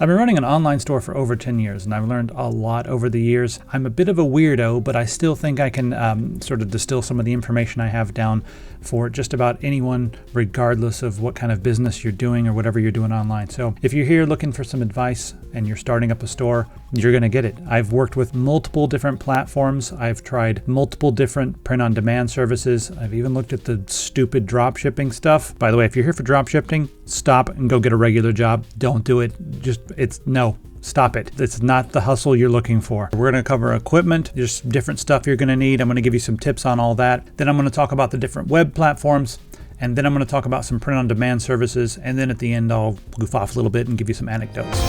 I've been running an online store for over 10 years, and I've learned a lot over the years. I'm a bit of a weirdo, but I still think I can sort of distill some of the information I have down for just about anyone, regardless of what kind of business you're doing or whatever you're doing online. So if you're here looking for some advice and you're starting up a store, you're going to get it. I've worked with multiple different platforms. I've tried multiple different print-on-demand services. I've even looked at the stupid drop shipping stuff. By the way, if you're here for drop shipping, stop and go get a regular job. Don't do it. No. Stop it. It's not the hustle you're looking for. We're going to cover equipment, just different stuff you're going to need. I'm going to give you some tips on all that. Then I'm going to talk about the different web platforms. And then I'm going to talk about some print-on-demand services. And then at the end, I'll goof off a little bit and give you some anecdotes.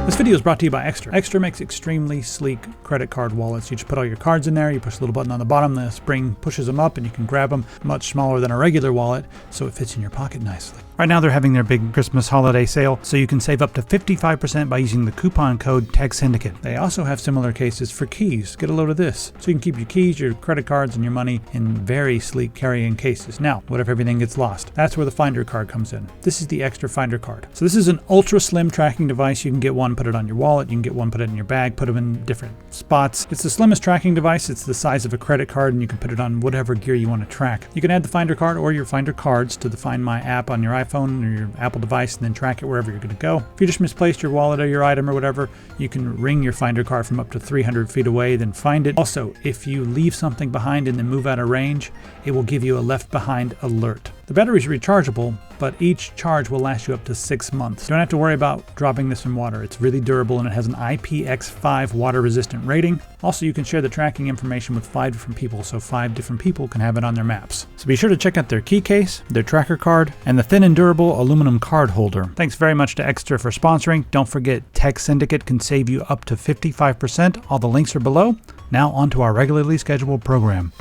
This video is brought to you by Extra. Extra makes extremely sleek credit card wallets. You just put all your cards in there, you push a little button on the bottom, the spring pushes them up and you can grab them. Much smaller than a regular wallet, so it fits in your pocket nicely. Right now they're having their big Christmas holiday sale, so you can save up to 55% by using the coupon code Syndicate. They also have similar cases for keys. Get a load of this. So you can keep your keys, your credit cards, and your money in very sleek carrying cases. Now, what if everything gets lost? That's where the Finder card comes in. This is the Extra Finder card. So this is an ultra slim tracking device. You can get one, put it on your wallet. You can get one, put it in your bag, put them in different spots. It's the slimmest tracking device. It's the size of a credit card, and you can put it on whatever gear you want to track. You can add the Finder card or your Finder cards to the Find My app on your iPhone or your Apple device and then track it wherever you're going to go. If you just misplaced your wallet or your item or whatever, you can ring your Finder card from up to 300 feet away, then find it. Also, if you leave something behind and then move out of range, it will give you a left behind alert. The battery is rechargeable, but each charge will last you up to 6 months. You don't have to worry about dropping this in water. It's really durable and it has an IPX5 water resistant rating. Also, you can share the tracking information with 5 different people, so 5 different people can have it on their maps. So be sure to check out their key case, their tracker card, and the thin and durable aluminum card holder. Thanks very much to Extra for sponsoring. Don't forget, Tech Syndicate can save you up to 55%. All the links are below. Now on to our regularly scheduled program.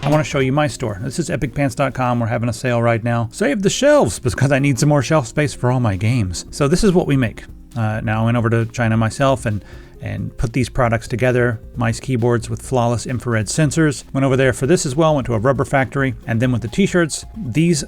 I want to show you my store. This is epicpants.com. We're having a sale right now. Save the shelves because I need some more shelf space for all my games. So this is what we make. Now I went over to China myself and put these products together. Mice keyboards with flawless infrared sensors. Went over there for this as well. Went to a rubber factory. And then with the t-shirts,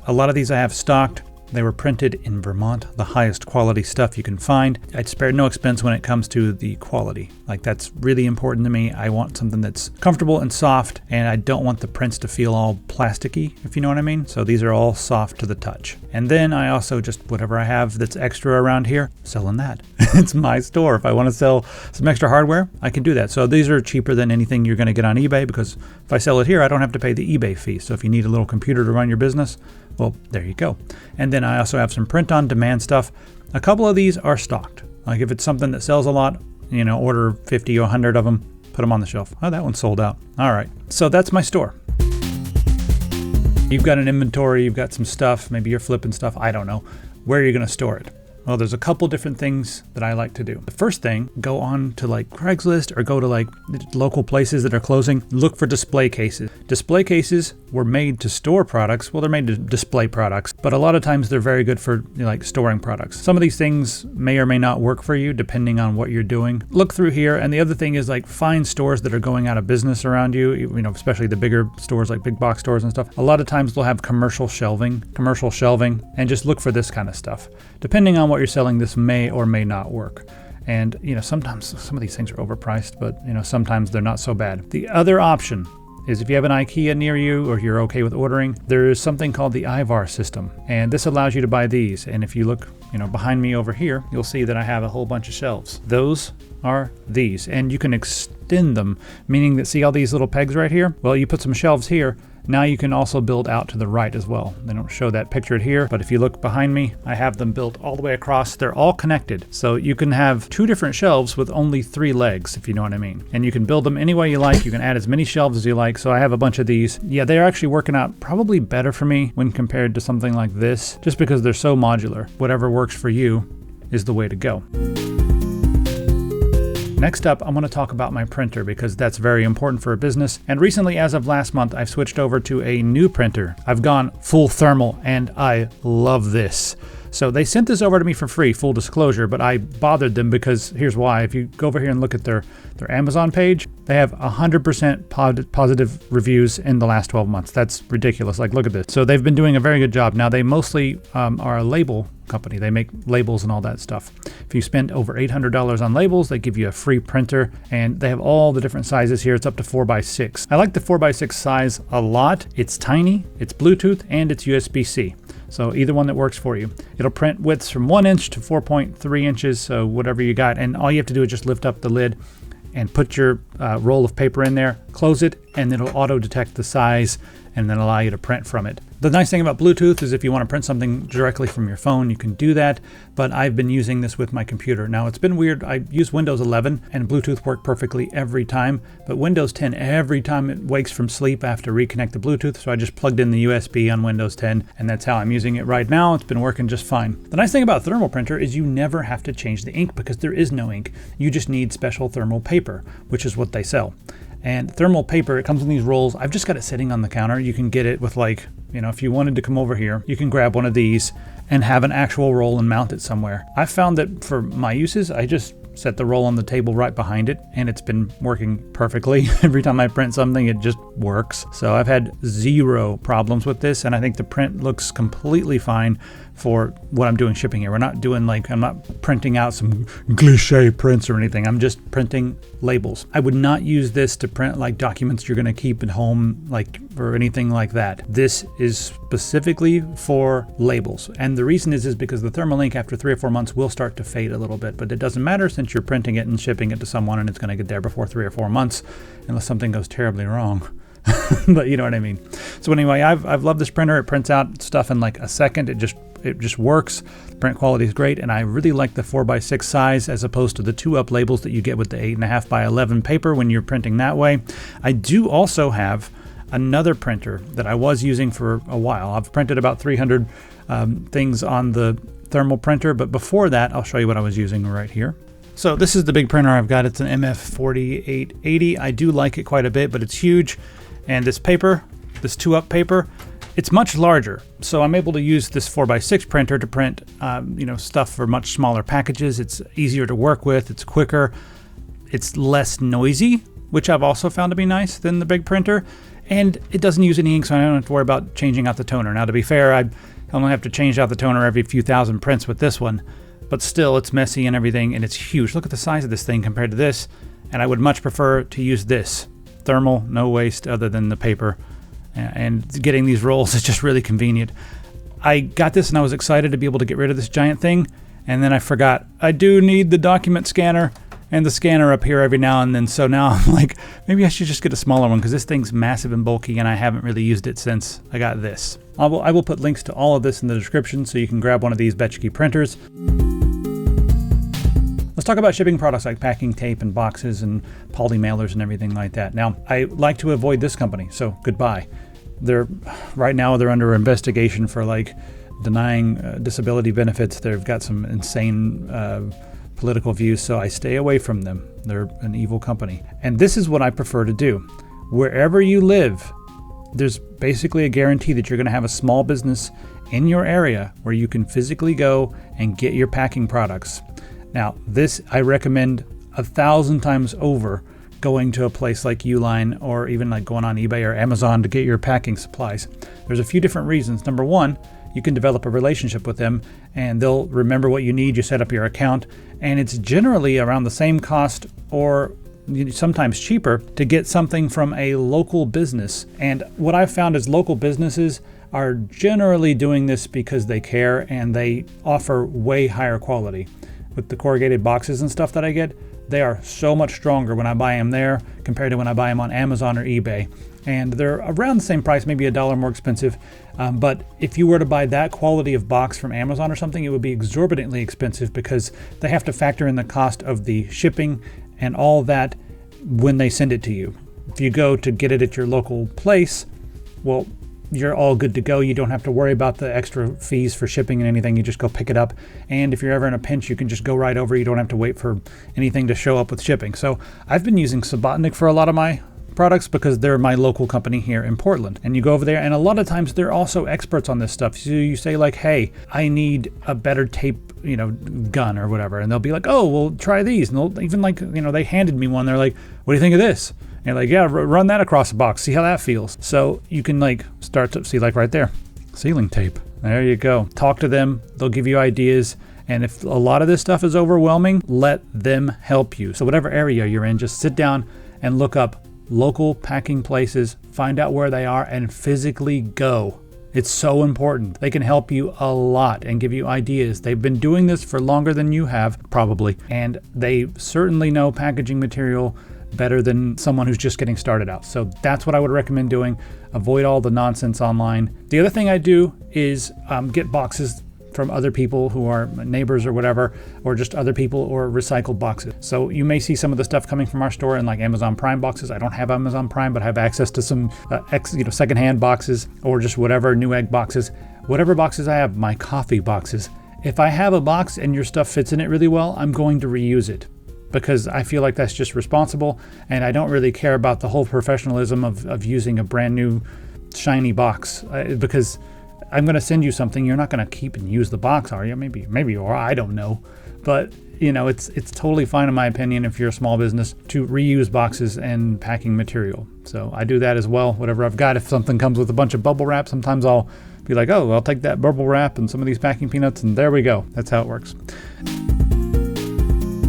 a lot of these I have stocked. They were printed in Vermont, the highest quality stuff you can find. I'd spare no expense when it comes to the quality. Like, that's really important to me. I want something that's comfortable and soft, and I don't want the prints to feel all plasticky, if you know what I mean. So these are all soft to the touch. And then I also just, whatever I have that's extra around here, selling that. It's my store. If I want to sell some extra hardware, I can do that. So these are cheaper than anything you're going to get on eBay, because if I sell it here, I don't have to pay the eBay fee. So if you need a little computer to run your business, well, there you go. And then I also have some print-on-demand stuff. A couple of these are stocked. Like if it's something that sells a lot, order 50 or 100 of them, put them on the shelf. Oh, that one's sold out. All right. So that's my store. You've got an inventory, you've got some stuff, maybe you're flipping stuff, I don't know. Where are you going to store it? Well, there's a couple different things that I like to do. The first thing, go on to like Craigslist or go to like local places that are closing. Look for display cases. Display cases were made to store products. Well, they're made to display products, but a lot of times they're very good for like storing products. Some of these things may or may not work for you depending on what you're doing. Look through here. And the other thing is like find stores that are going out of business around you, especially the bigger stores like big box stores and stuff. A lot of times they'll have commercial shelving, and just look for this kind of stuff. Depending on what you're selling, this may or may not work. And sometimes some of these things are overpriced, but sometimes they're not so bad. The other option is if you have an IKEA near you or you're okay with ordering, there is something called the IVAR system, and this allows you to buy these. And if you look behind me over here, you'll see that I have a whole bunch of shelves. Those are these, and you can extend them, meaning that see all these little pegs right here? Well, you put some shelves here. Now you can also build out to the right as well. They don't show that pictured here, but if you look behind me, I have them built all the way across. They're all connected. So you can have 2 different shelves with only 3 legs, if you know what I mean. And you can build them any way you like. You can add as many shelves as you like. So I have a bunch of these. Yeah, they're actually working out probably better for me when compared to something like this, just because they're so modular. Whatever works for you is the way to go. Next up, I'm going to talk about my printer because that's very important for a business. And recently, as of last month, I've switched over to a new printer. I've gone full thermal and I love this. So they sent this over to me for free, full disclosure, but I bothered them because here's why. If you go over here and look at their Amazon page, they have 100% positive reviews in the last 12 months. That's ridiculous. Like, look at this. So they've been doing a very good job. Now, they mostly are a label company. They make labels and all that stuff. If you spend over $800 on labels, they give you a free printer, and they have all the different sizes here. It's up to 4x6. I like the 4x6 size a lot. It's tiny, it's Bluetooth, and it's USB-C. So either one that works for you. It'll print widths from 1 inch to 4.3 inches, so whatever you got. And all you have to do is just lift up the lid and put your roll of paper in there, close it, and it'll auto-detect the size and then allow you to print from it. The nice thing about Bluetooth is if you want to print something directly from your phone, you can do that, but I've been using this with my computer. Now, it's been weird. I use Windows 11 and Bluetooth worked perfectly every time, but Windows 10, every time it wakes from sleep, I have to reconnect the Bluetooth, so I just plugged in the USB on Windows 10, and that's how I'm using it right now. It's been working just fine. The nice thing about a thermal printer is you never have to change the ink because there is no ink. You just need special thermal paper, which is what they sell. And thermal paper, it comes in these rolls. I've just got it sitting on the counter. You can get it with, like, you know, if you wanted to come over here, you can grab one of these and have an actual roll and mount it somewhere. I've found that for my uses, I just set the roll on the table right behind it, and it's been working perfectly. Every time I print something, it just works. So I've had zero problems with this, and I think the print looks completely fine for what I'm doing shipping here. We're not doing, like, I'm not printing out some cliche prints or anything. I'm just printing labels. I would not use this to print like documents you're gonna keep at home, like, or anything like that. This is specifically for labels. And the reason is because the thermal ink after 3 or 4 months will start to fade a little bit, but it doesn't matter since you're printing it and shipping it to someone and it's gonna get there before 3 or 4 months, unless something goes terribly wrong. But you know what I mean. So anyway, I've loved this printer. It prints out stuff in like a second. It just works. The print quality is great, and I really like the 4x6 size as opposed to the 2-up labels that you get with the 8.5 by 11 paper when you're printing that way. I do also have another printer that I was using for a while. I've printed about 300 things on the thermal printer, but before that, I'll show you what I was using right here. So this is the big printer I've got. It's an MF4880. I do like it quite a bit, but it's huge. And this paper, this 2-up paper, it's much larger. So I'm able to use this 4x6 printer to print stuff for much smaller packages. It's easier to work with, it's quicker, it's less noisy, which I've also found to be nice than the big printer. And it doesn't use any ink, so I don't have to worry about changing out the toner. Now, to be fair, I only have to change out the toner every few thousand prints with this one, but still it's messy and everything, and it's huge. Look at the size of this thing compared to this, and I would much prefer to use this. Thermal, no waste other than the paper, and getting these rolls is just really convenient. I got this and I was excited to be able to get rid of this giant thing, and then I forgot I do need the document scanner and the scanner up here every now and then, so now I'm like, maybe I should just get a smaller one because this thing's massive and bulky and I haven't really used it since I got this. I will put links to all of this in the description so you can grab one of these Betckey printers. Let's talk about shipping products like packing tape and boxes and poly mailers and everything like that. Now, I like to avoid this company, so goodbye. Right now they're under investigation for like denying disability benefits. They've got some insane political views, so I stay away from them. They're an evil company. And this is what I prefer to do. Wherever you live, there's basically a guarantee that you're going to have a small business in your area where you can physically go and get your packing products. Now, this I recommend 1,000 times over going to a place like Uline or even like going on eBay or Amazon to get your packing supplies. There's a few different reasons. Number one, you can develop a relationship with them and they'll remember what you need. You set up your account, and it's generally around the same cost or sometimes cheaper to get something from a local business. And what I've found is local businesses are generally doing this because they care and they offer way higher quality. With the corrugated boxes and stuff that I get, they are so much stronger when I buy them there compared to when I buy them on Amazon or eBay. And they're around the same price, maybe $1 more expensive. But if you were to buy that quality of box from Amazon or something, it would be exorbitantly expensive because they have to factor in the cost of the shipping and all that when they send it to you. If you go to get it at your local place, well, you're all good to go. You don't have to worry about the extra fees for shipping and anything. You just go pick it up. And if you're ever in a pinch, you can just go right over. You don't have to wait for anything to show up with shipping. So I've been using Subotnik for a lot of my products because they're my local company here in Portland. And you go over there, and a lot of times they're also experts on this stuff. So you say like, hey, I need a better tape, gun or whatever. And they'll be like, oh, well, try these. And they'll even like, they handed me one. They're like, what do you think of this? And you're like, yeah, run that across the box. See how that feels. So you can like start to see like right there, sealing tape. There you go. Talk to them. They'll give you ideas. And if a lot of this stuff is overwhelming, let them help you. So whatever area you're in, just sit down and look up local packing places, find out where they are, and physically go. It's so important. They can help you a lot and give you ideas. They've been doing this for longer than you have, probably, and they certainly know packaging material better than someone who's just getting started out. So that's what I would recommend doing. Avoid all the nonsense online. The other thing I do is get boxes from other people who are neighbors or whatever, or just other people, or recycled boxes. So you may see some of the stuff coming from our store in like Amazon Prime boxes. I don't have Amazon Prime, but I have access to some secondhand boxes, or just whatever Newegg boxes. Whatever boxes I have, my coffee boxes. If I have a box and your stuff fits in it really well, I'm going to reuse it, because I feel like that's just responsible, and I don't really care about the whole professionalism of using a brand new shiny box, because I'm going to send you something. You're not going to keep and use the box, are you? Maybe you are. I don't know. But, it's totally fine, in my opinion, if you're a small business, to reuse boxes and packing material. So I do that as well. Whatever I've got, if something comes with a bunch of bubble wrap, sometimes I'll be like, oh, I'll take that bubble wrap and some of these packing peanuts, and there we go. That's how it works.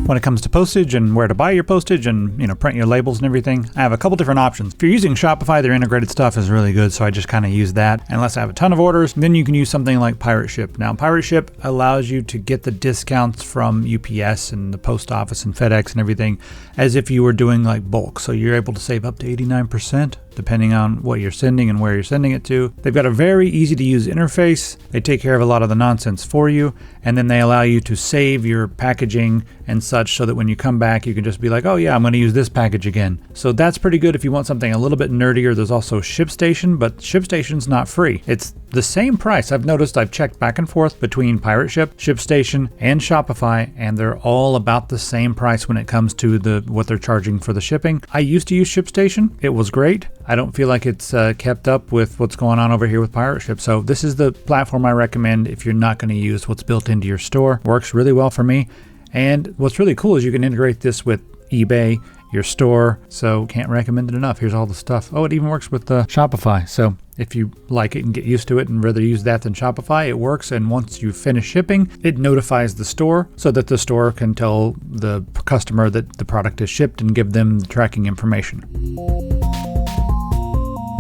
When it comes to postage and where to buy your postage and, print your labels and everything, I have a couple different options. If you're using Shopify, their integrated stuff is really good, so I just kind of use that. Unless I have a ton of orders, then you can use something like Pirate Ship. Now, Pirate Ship allows you to get the discounts from UPS and the post office and FedEx and everything as if you were doing like bulk. So you're able to save up to 89%. Depending on what you're sending and where you're sending it to. They've got a very easy to use interface. They take care of a lot of the nonsense for you, and then they allow you to save your packaging and such so that when you come back, you can just be like, oh yeah, I'm going to use this package again. So that's pretty good if you want something a little bit nerdier. There's also ShipStation, but ShipStation's not free. It's the same price. I've noticed, I've checked back and forth between Pirate Ship, ShipStation, and Shopify, and they're all about the same price when it comes to what they're charging for the shipping. I used to use ShipStation. It was great. I don't feel like it's kept up with what's going on over here with Pirate Ship. So this is the platform I recommend if you're not going to use what's built into your store. Works really well for me. And what's really cool is you can integrate this with eBay, your store. So can't recommend it enough. Here's all the stuff. Oh, it even works with Shopify. So if you like it and get used to it and rather use that than Shopify, it works. And once you finish shipping, it notifies the store so that the store can tell the customer that the product is shipped and give them the tracking information.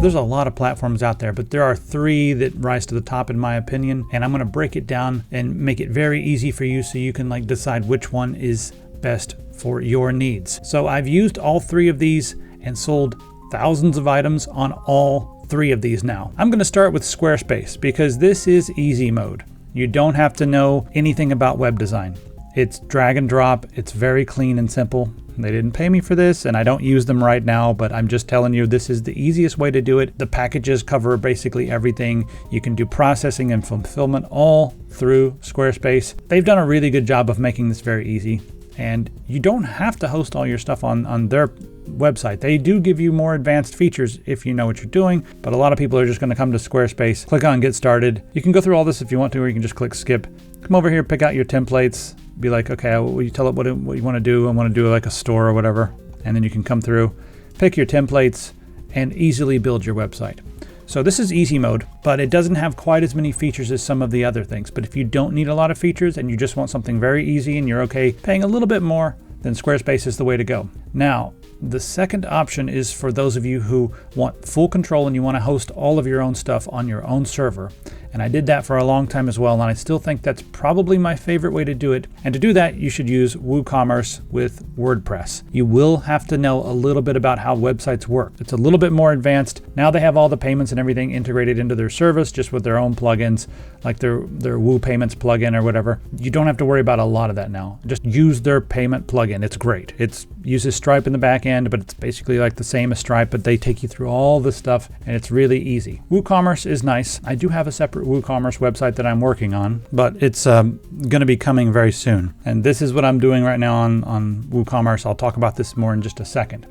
There's a lot of platforms out there, but there are 3 that rise to the top in my opinion, and I'm going to break it down and make it very easy for you so you can decide which one is best for your needs. So I've used all 3 of these and sold thousands of items on all 3 of these now. I'm going to start with Squarespace because this is easy mode. You don't have to know anything about web design. It's drag and drop. It's very clean and simple. They didn't pay me for this, and I don't use them right now, but I'm just telling you this is the easiest way to do it. The packages cover basically everything. You can do processing and fulfillment all through Squarespace. They've done a really good job of making this very easy, and you don't have to host all your stuff on their website. They do give you more advanced features if you know what you're doing, but a lot of people are just going to come to Squarespace, click on Get Started. You can go through all this if you want to, or you can just click Skip. Come over here, pick out your templates, be like, okay, will you tell it what you want to do? I want to do like a store or whatever. And then you can come through, pick your templates, and easily build your website. So this is easy mode, but it doesn't have quite as many features as some of the other things. But if you don't need a lot of features and you just want something very easy and you're okay paying a little bit more, then Squarespace is the way to go. Now, the second option is for those of you who want full control and you want to host all of your own stuff on your own server. And I did that for a long time as well, and I still think that's probably my favorite way to do it. And to do that, you should use WooCommerce with WordPress. You will have to know a little bit about how websites work. It's a little bit more advanced. Now they have all the payments and everything integrated into their service, just with their own plugins, like their Woo Payments plugin or whatever. You don't have to worry about a lot of that now. Just use their payment plugin. It's great. It uses Stripe in the back end, but it's basically like the same as Stripe, but they take you through all the stuff, and it's really easy. WooCommerce is nice. I do have a separate WooCommerce website that I'm working on, but it's going to be coming very soon. And this is what I'm doing right now on WooCommerce. I'll talk about this more in just a second.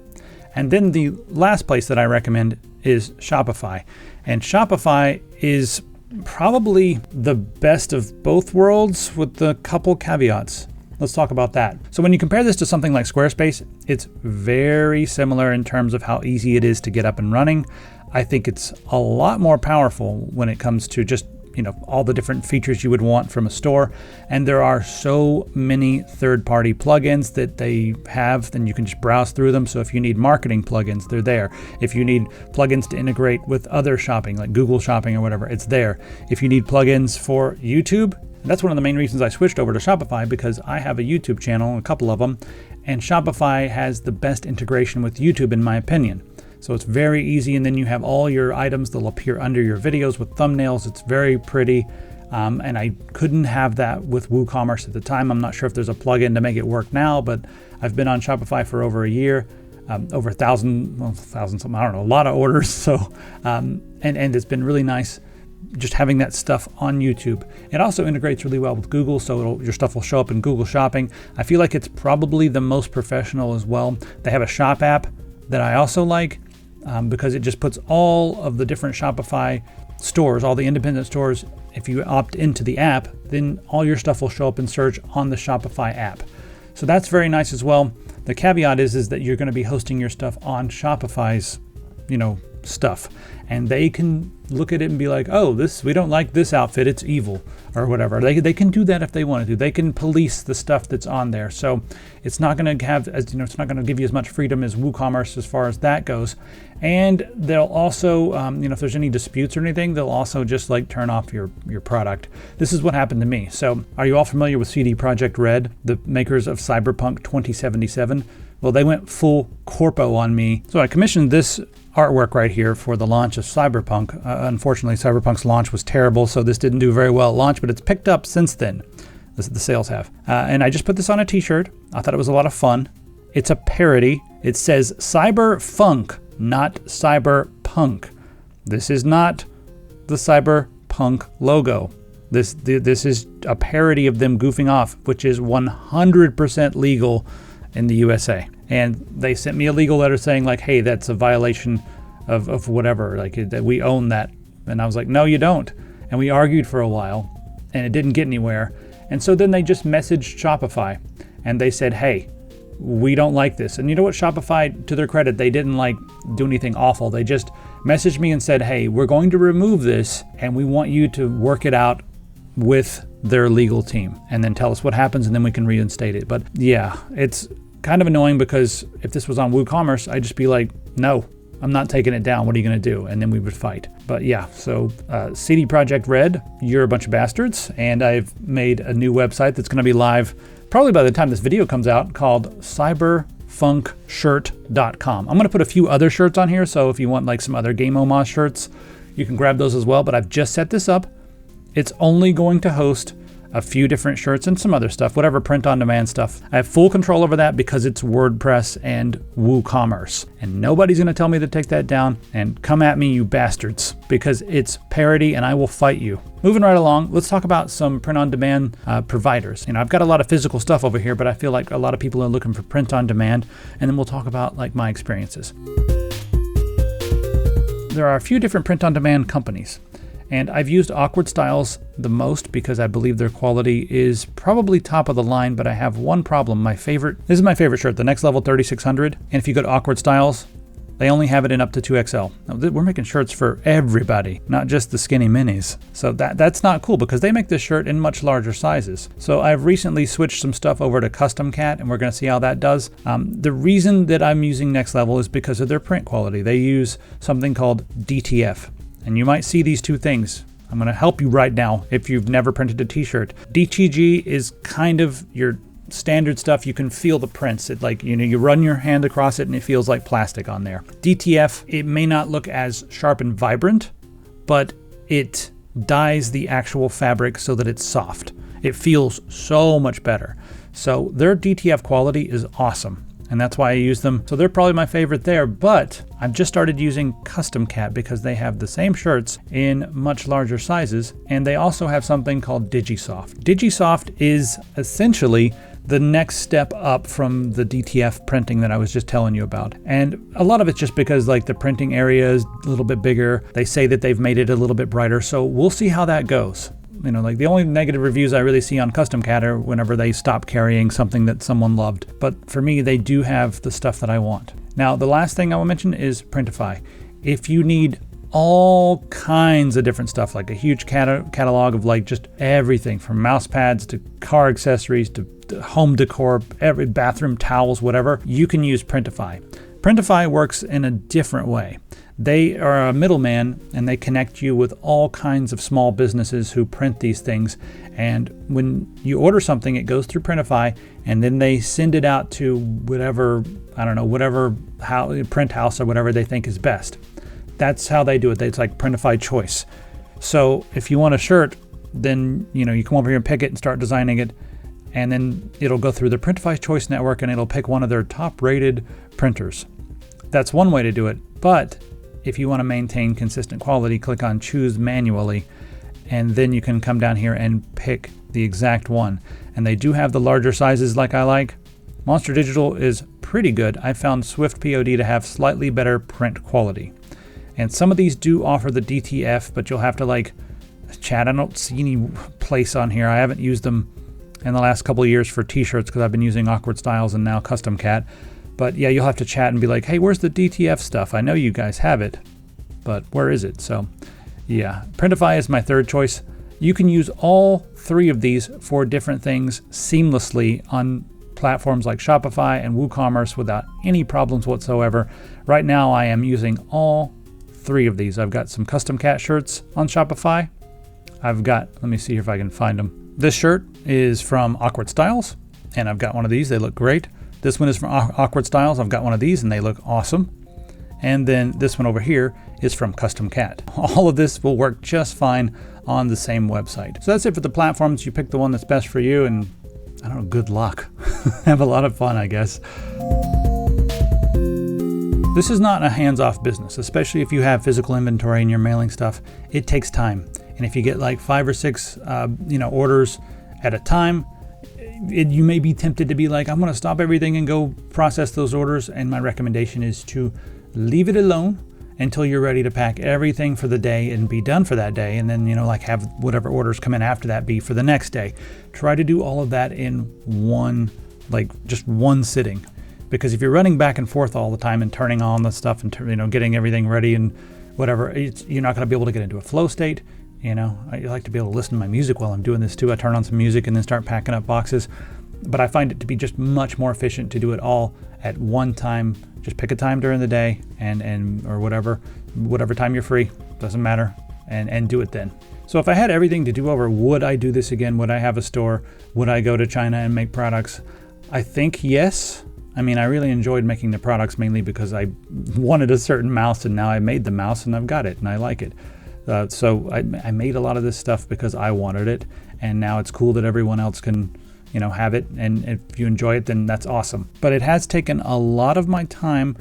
And then the last place that I recommend is Shopify. And Shopify is probably the best of both worlds with a couple caveats. Let's talk about that. So when you compare this to something like Squarespace, it's very similar in terms of how easy it is to get up and running. I think it's a lot more powerful when it comes to just all the different features you would want from a store. And there are so many third-party plugins that they have, then you can just browse through them. So if you need marketing plugins, they're there. If you need plugins to integrate with other shopping, like Google Shopping or whatever, it's there. If you need plugins for YouTube, that's one of the main reasons I switched over to Shopify, because I have a YouTube channel, a couple of them, and Shopify has the best integration with YouTube in my opinion. So it's very easy, and then you have all your items that'll appear under your videos with thumbnails. It's very pretty, and I couldn't have that with WooCommerce at the time. I'm not sure if there's a plugin to make it work now, but I've been on Shopify for over a year, over 1,000 something, I don't know, a lot of orders. So, and it's been really nice just having that stuff on YouTube. It also integrates really well with Google, so your stuff will show up in Google Shopping. I feel like it's probably the most professional as well. They have a shop app that I also like, because it just puts all of the different Shopify stores, all the independent stores. If you opt into the app, then all your stuff will show up in search on the Shopify app. So that's very nice as well. The caveat is that you're going to be hosting your stuff on Shopify's, stuff, and they can look at it and be like, oh, we don't like this outfit, it's evil, or whatever. They can do that if they want to. They can police the stuff that's on there. So it's not going to have, it's not going to give you as much freedom as WooCommerce as far as that goes. And they'll also, if there's any disputes or anything, they'll also just turn off your product. This is what happened to me. So are you all familiar with CD Projekt Red, the makers of Cyberpunk 2077? Well, they went full corpo on me. So I commissioned this artwork right here for the launch of Cyberpunk. Unfortunately, Cyberpunk's launch was terrible, so this didn't do very well at launch, but it's picked up since then. The sales have. And I just put this on a t-shirt. I thought it was a lot of fun. It's a parody. It says Cyberfunk, not Cyberpunk. This is not the Cyberpunk logo. This is a parody of them goofing off, which is 100% legal in the USA. And they sent me a legal letter saying hey, that's a violation of whatever, that we own that. And I was like, no, you don't. And we argued for a while and it didn't get anywhere. And so then they just messaged Shopify and they said, hey, we don't like this. And you know what, Shopify, to their credit, they didn't do anything awful. They just messaged me and said, hey, we're going to remove this and we want you to work it out with their legal team and then tell us what happens and then we can reinstate it. But yeah, it's kind of annoying because if this was on WooCommerce, I'd just be like, no, I'm not taking it down. What are you going to do? And then we would fight. But yeah, so CD Projekt Red, you're a bunch of bastards. And I've made a new website that's going to be live probably by the time this video comes out, called cyberfunkshirt.com. I'm going to put a few other shirts on here. So if you want some other Game Homage shirts, you can grab those as well. But I've just set this up. It's only going to host a few different shirts and some other stuff, whatever print-on-demand stuff. I have full control over that because it's WordPress and WooCommerce. And nobody's going to tell me to take that down. And come at me, you bastards, because it's parody and I will fight you. Moving right along, let's talk about some print-on-demand providers. I've got a lot of physical stuff over here, but I feel like a lot of people are looking for print-on-demand. And then we'll talk about my experiences. There are a few different print-on-demand companies. And I've used Awkward Styles the most because I believe their quality is probably top of the line, but I have one problem. This is my favorite shirt, the Next Level 3600. And if you go to Awkward Styles, they only have it in up to 2XL. Now, we're making shirts for everybody, not just the skinny minis. So that's not cool because they make this shirt in much larger sizes. So I've recently switched some stuff over to Custom Cat, and we're going to see how that does. The reason that I'm using Next Level is because of their print quality. They use something called DTF. And you might see these two things. I'm going to help you right now if you've never printed a t-shirt. DTG is kind of your standard stuff. You can feel the prints. It you run your hand across it and it feels like plastic on there. DTF, it may not look as sharp and vibrant, but it dyes the actual fabric so that it's soft. It feels so much better. So their DTF quality is awesome. And that's why I use them. So they're probably my favorite there, but I've just started using Custom Cat because they have the same shirts in much larger sizes. And they also have something called DigiSoft. DigiSoft is essentially the next step up from the DTF printing that I was just telling you about. And a lot of it's just because like the printing area is a little bit bigger. They say that they've made it a little bit brighter, so we'll see how that goes. You know, like the only negative reviews I really see on Custom Cat are whenever they stop carrying something that someone loved. But for me, they do have the stuff that I want. Now, the last thing I will mention is Printify. If you need all kinds of different stuff, like a huge catalog of like just everything from mouse pads to car accessories to home decor, every bathroom towels, whatever, you can use Printify. Printify works in a different way. They are a middleman and they connect you with all kinds of small businesses who print these things. And when you order something, it goes through Printify and then they send it out to whatever, I don't know, whatever print house or whatever they think is best. That's how they do it. It's like Printify choice. So if you want a shirt, then you come over here and pick it and start designing it. And then it'll go through the Printify choice network and it'll pick one of their top rated printers. That's one way to do it. But if you want to maintain consistent quality, click on choose manually. And then you can come down here and pick the exact one. And they do have the larger sizes like I like. Monster Digital is pretty good. I found Swift POD to have slightly better print quality. And some of these do offer the DTF, but you'll have to like chat. I don't see any place on here. I haven't used them in the last couple of years for t-shirts because I've been using Awkward Styles and now Custom Cat. But yeah, you'll have to chat and be like, hey, where's the DTF stuff? I know you guys have it, but where is it? So yeah, Printify is my third choice. You can use all three of these for different things seamlessly on platforms like Shopify and WooCommerce without any problems whatsoever. Right now, I am using all three of these. I've got some Custom Cat shirts on Shopify. Let me see if I can find them. This shirt is from Awkward Styles, and I've got one of these. They look great. This one is from Awkward Styles. I've got one of these, and they look awesome. And then this one over here is from Custom Cat. All of this will work just fine on the same website. So that's it for the platforms. You pick the one that's best for you, and I don't know, good luck. Have a lot of fun, I guess. This is not a hands-off business, especially if you have physical inventory and you're mailing stuff. It takes time. And if you get like 5 or 6 orders at a time, you may be tempted to be like, I'm going to stop everything and go process those orders. And my recommendation is to leave it alone until you're ready to pack everything for the day and be done for that day. And then, have whatever orders come in after that be for the next day. Try to do all of that in just one sitting. Because if you're running back and forth all the time and turning on the stuff and getting everything ready and whatever, you're not going to be able to get into a flow state. I like to be able to listen to my music while I'm doing this too. I turn on some music and then start packing up boxes. But I find it to be just much more efficient to do it all at one time. Just pick a time during the day or whatever time you're free, doesn't matter, and do it then. So if I had everything to do over, would I do this again? Would I have a store? Would I go to China and make products? I think yes. I mean, I really enjoyed making the products mainly because I wanted a certain mouse and now I made the mouse and I've got it and I like it. So I made a lot of this stuff because I wanted it, and now it's cool that everyone else can, have it. And if you enjoy it, then that's awesome. But it has taken a lot of my time.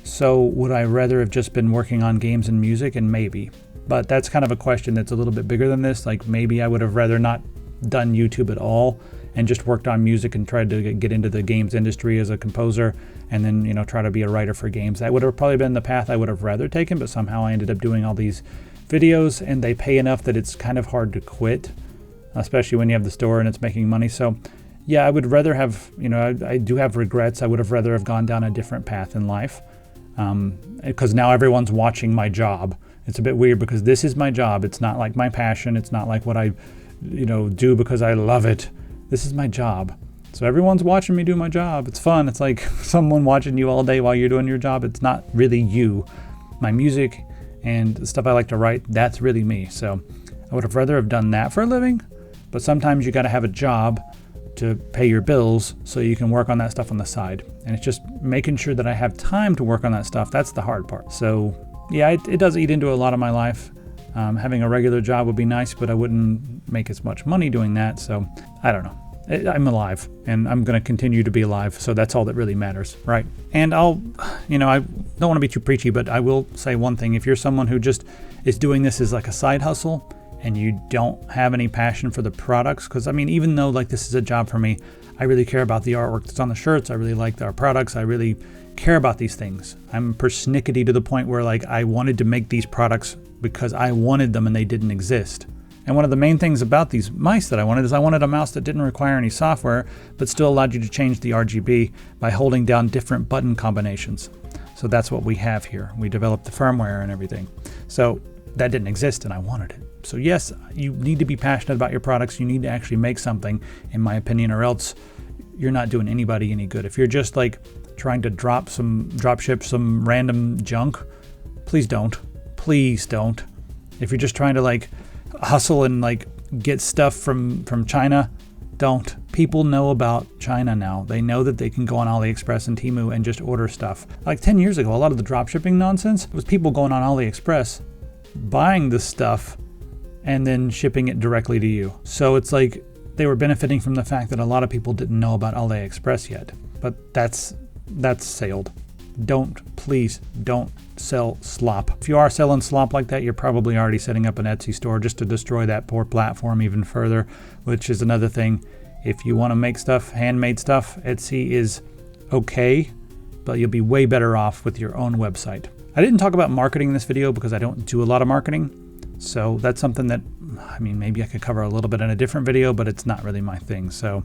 So would I rather have just been working on games and music? And maybe. But that's kind of a question that's a little bit bigger than this. Like maybe I would have rather not done YouTube at all and just worked on music and tried to get into the games industry as a composer and then, try to be a writer for games. That would have probably been the path I would have rather taken, but somehow I ended up doing all these videos and they pay enough that it's kind of hard to quit, especially when you have the store and it's making money. So yeah, I would rather have, I do have regrets. I would have rather have gone down a different path in life because now everyone's watching my job. It's a bit weird because this is my job. It's not like my passion. It's not like what I, do because I love it. This is my job. So everyone's watching me do my job. It's fun. It's like someone watching you all day while you're doing your job. It's not really you. My music and the stuff I like to write, that's really me. So I would have rather have done that for a living, but sometimes you got to have a job to pay your bills so you can work on that stuff on the side. And it's just making sure that I have time to work on that stuff. That's the hard part. So yeah, it does eat into a lot of my life. Having a regular job would be nice, but I wouldn't make as much money doing that. So I don't know. I'm alive and I'm going to continue to be alive. So that's all that really matters, right? And I don't want to be too preachy, but I will say one thing. If you're someone who just is doing this as like a side hustle and you don't have any passion for the products, because I mean, even though like this is a job for me, I really care about the artwork that's on the shirts. I really like our products. I really care about these things. I'm persnickety to the point where like I wanted to make these products because I wanted them and they didn't exist. And one of the main things about these mice that I wanted is I wanted a mouse that didn't require any software, but still allowed you to change the RGB by holding down different button combinations. So that's what we have here. We developed the firmware and everything. So that didn't exist and I wanted it. So yes, you need to be passionate about your products. You need to actually make something, in my opinion, or else you're not doing anybody any good. If you're just like trying to drop ship some random junk, please don't. Please don't. If you're just trying to like hustle and like get stuff from China, don't. People know about China now. They know that they can go on AliExpress and Temu and just order stuff. Like 10 years ago, a lot of the drop shipping nonsense was people going on AliExpress, buying the stuff, and then shipping it directly to you. So it's like they were benefiting from the fact that a lot of people didn't know about AliExpress yet. But that's sailed. Please don't sell slop. If you are selling slop like that, you're probably already setting up an Etsy store just to destroy that poor platform even further, which is another thing. If you want to make stuff, handmade stuff, Etsy is okay, but you'll be way better off with your own website. I didn't talk about marketing in this video because I don't do a lot of marketing. So that's something that, I mean, maybe I could cover a little bit in a different video, but it's not really my thing. So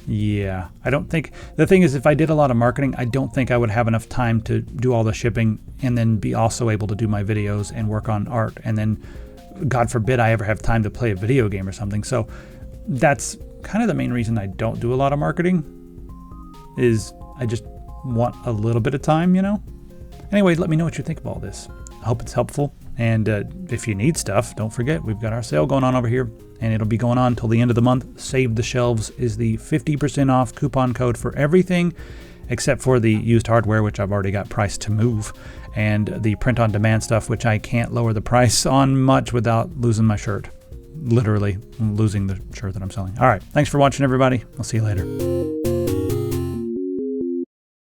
yeah, I don't think, the thing is, if I did a lot of marketing, I don't think I would have enough time to do all the shipping and then be also able to do my videos and work on art. And then God forbid I ever have time to play a video game or something. So that's kind of the main reason I don't do a lot of marketing, is I just want a little bit of time, you know? Anyway, let me know what you think of all this. I hope it's helpful. And if you need stuff, don't forget, we've got our sale going on over here, and it'll be going on until the end of the month. Save the Shelves is the 50% off coupon code for everything, except for the used hardware, which I've already got priced to move, and the print-on-demand stuff, which I can't lower the price on much without losing my shirt. Literally losing the shirt that I'm selling. All right, thanks for watching, everybody. I'll see you later.